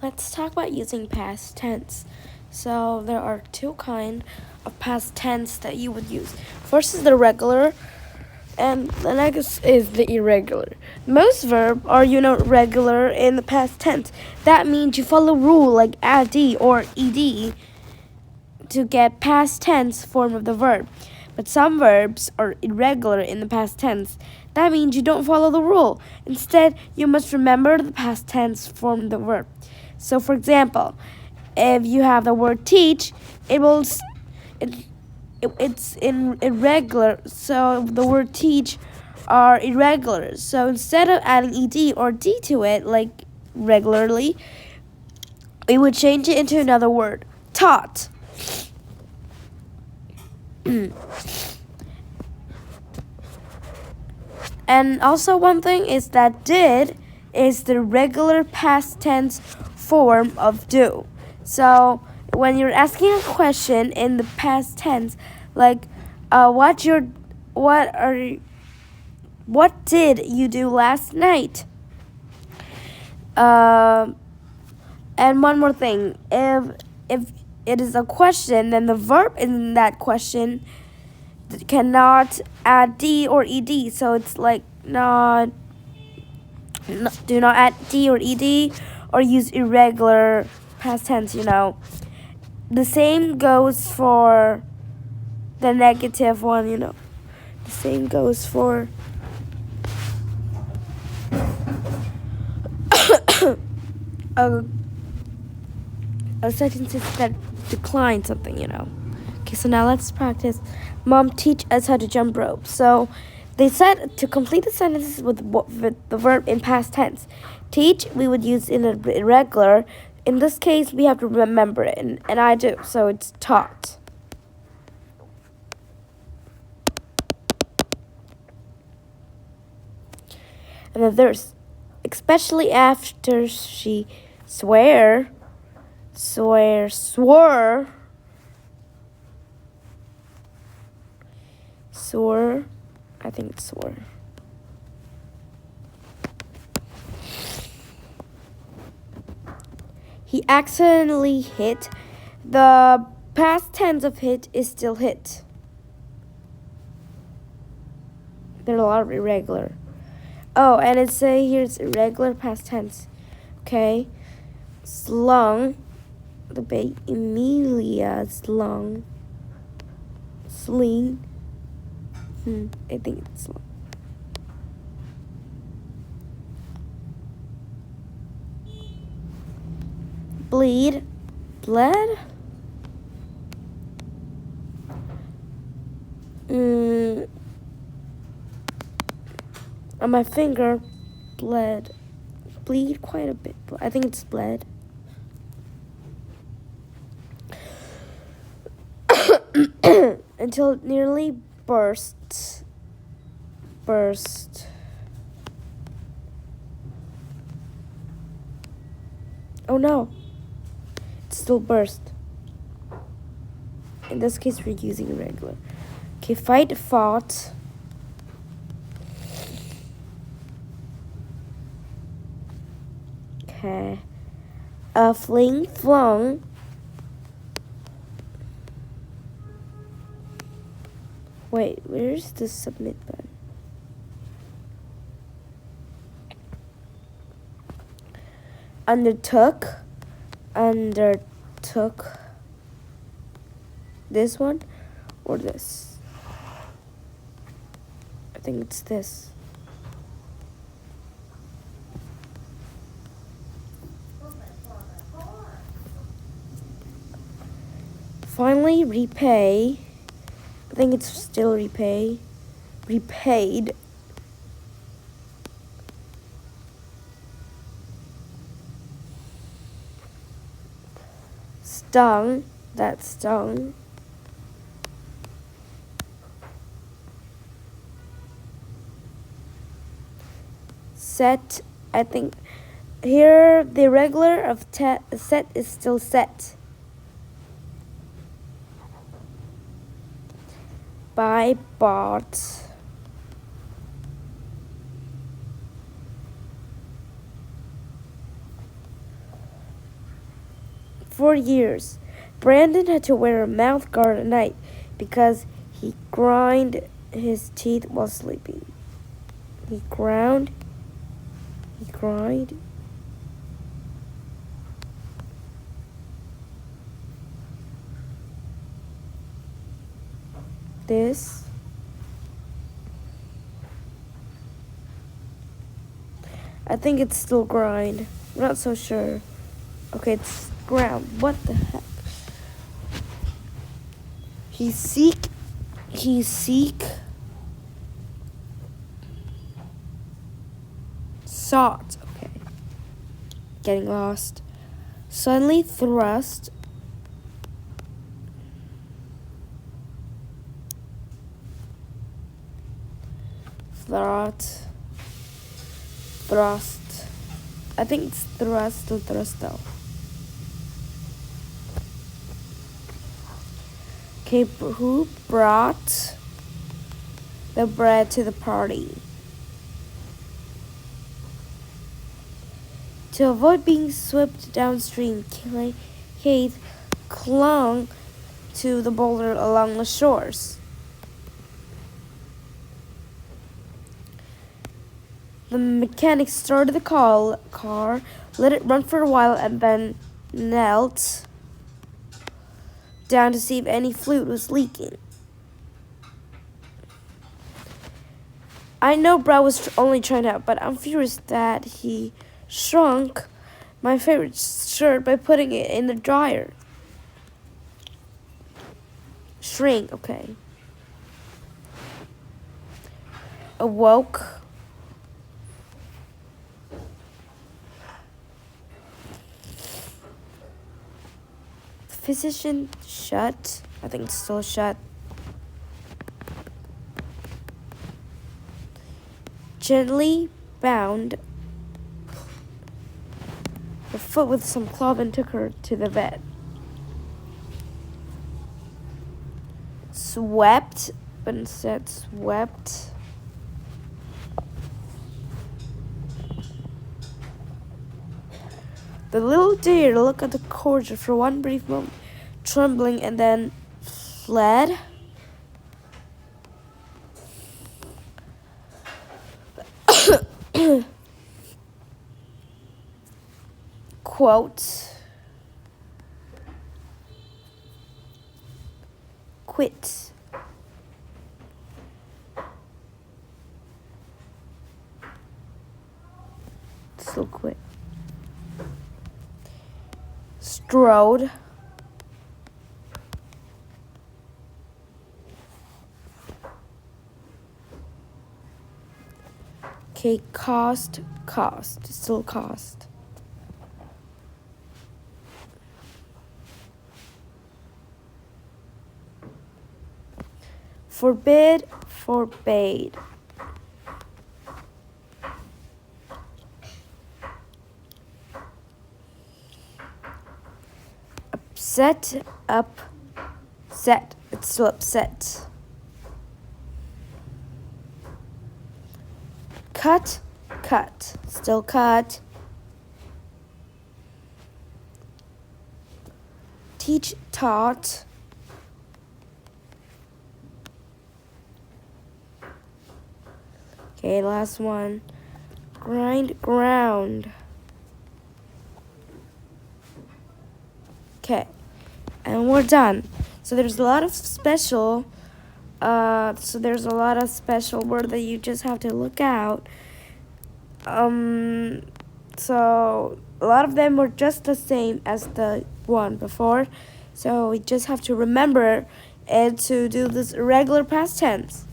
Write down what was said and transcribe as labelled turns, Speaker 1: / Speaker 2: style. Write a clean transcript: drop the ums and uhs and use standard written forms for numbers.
Speaker 1: Let's talk about using past tense. So there are two kinds of past tense that you would use. First is the regular, and the next is the irregular. Most verbs are, regular in the past tense. That means you follow rule like add d or ed to get past tense form of the verb. But some verbs are irregular in the past tense. That means you don't follow the rule. Instead, you must remember the past tense form of the verb. So, for example, if you have the word teach, it's irregular. So the word teach are irregular. So instead of adding ed or d to it, like regularly, we would change it into another word, taught. And also one thing is that did is the regular past tense form of do. So when you're asking a question in the past tense, like what did you do last night? And one more thing, if it is a question, then the verb in that question cannot add d or ed, so it's like do not add d or ed or use irregular past tense. The same goes for the negative one. The same goes for a sentence that decline something. Okay, so now let's practice. Mom, teach us how to jump rope. So they said to complete the sentences with the verb in past tense. Teach, we would use in an irregular. In this case, we have to remember it, and I do. So it's taught. And then there's, especially after she swore. I think it's swore. He accidentally hit. The past tense of hit is still hit. There are a lot of irregular. Oh, and it's here's irregular past tense. Okay. Slung. The baby Emilia slung. Sling. I think it's slung. Bleed. Bled. On my finger, bled. Bleed quite a bit. I think it's bled. Until it nearly burst. Oh no. It still burst. In this case, we're using irregular. Okay, fight, fought. Okay. Fling, flung. Wait, where's the submit button? Undertook. This one or this? I think it's this. Finally, repay. I think it's still repay. Repaid. Stung. That stung. Set. I think here the regular of set is still set. Buy, bought. For years, Brandon had to wear a mouth guard at night because he ground his teeth while sleeping. He grind this. I think it's still grind. I'm not so sure. Okay, it's ground. What the heck? He seek sought. Okay. Getting lost. Suddenly thrust. Thrust. I think it's thrust or thrusto. Okay, who brought the bread to the party? To avoid being swept downstream, Keith clung to the boulder along the shores. The mechanic started the car, let it run for a while, and then knelt down to see if any fluid was leaking. I know Brad was only trying out, but I'm furious that he shrunk my favorite shirt by putting it in the dryer. Shrink, okay. Awoke. Physician shut. I think it's still shut. Gently bound her foot with some cloth and took her to the vet. Swept, but instead swept. The little deer looked at the corridor for one brief moment, trembling, and then fled. Quote. Quit. Still quit. Strode. Okay, cost, still cost. Forbid, forbade. Upset, upset. It's still upset. Cut, still cut. Teach, taught. Okay, last one. Grind, ground. Okay, and we're done. So there's a lot of special word that you just have to look out. So a lot of them were just the same as the one before. So we just have to remember and to do this irregular past tense.